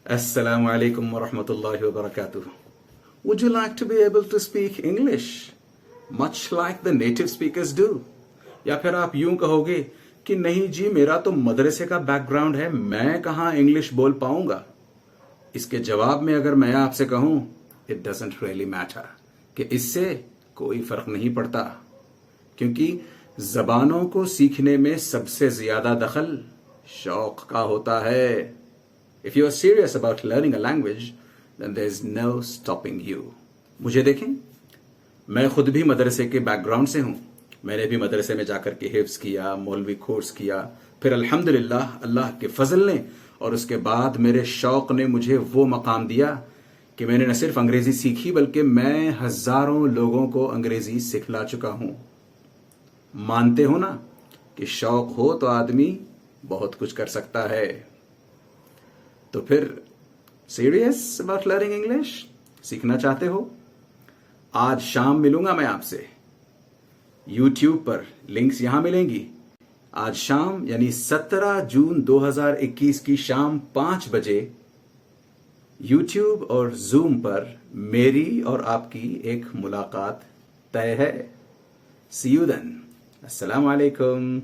Assalamu alaikum wa rahmatullahi wa barakatuh. Would you like to be able to speak English much like the native speakers do? या फिर आप यूं कहोगे कि नहीं जी मेरा तो मदरसे का बैकग्राउंड है, मैं कहाँ इंग्लिश बोल पाऊंगा। इसके जवाब में अगर मैं आपसे कहूं इट डजंट रियली मैटर, कि इससे कोई फर्क नहीं पड़ता, क्योंकि जबानों को सीखने में सबसे ज्यादा दखल शौक का होता है। If you are serious about learning a language, then there is no stopping you. मुझे देखें, मैं खुद भी मदरसे के बैकग्राउंड से हूं। मैंने भी मदरसे में जाकर के हिफ्ज किया, मौलवी कोर्स किया, फिर अल्हम्दुलिल्लाह अल्लाह के फजल ने और उसके बाद मेरे शौक ने मुझे वो मकाम दिया कि मैंने न सिर्फ अंग्रेजी सीखी बल्कि मैं हजारों लोगों को अंग्रेजी सिखला चुका हूं। मानते हो ना कि शौक हो तो आदमी बहुत कुछ कर सकता है। तो फिर सीरियस अबाउट लर्निंग इंग्लिश, सीखना चाहते हो? आज शाम मिलूंगा मैं आपसे YouTube पर, लिंक्स यहां मिलेंगी। आज शाम यानी 17 जून 2021 की शाम 5 बजे YouTube और Zoom पर मेरी और आपकी एक मुलाकात तय है। See you then. अस्सलाम वालेकुम।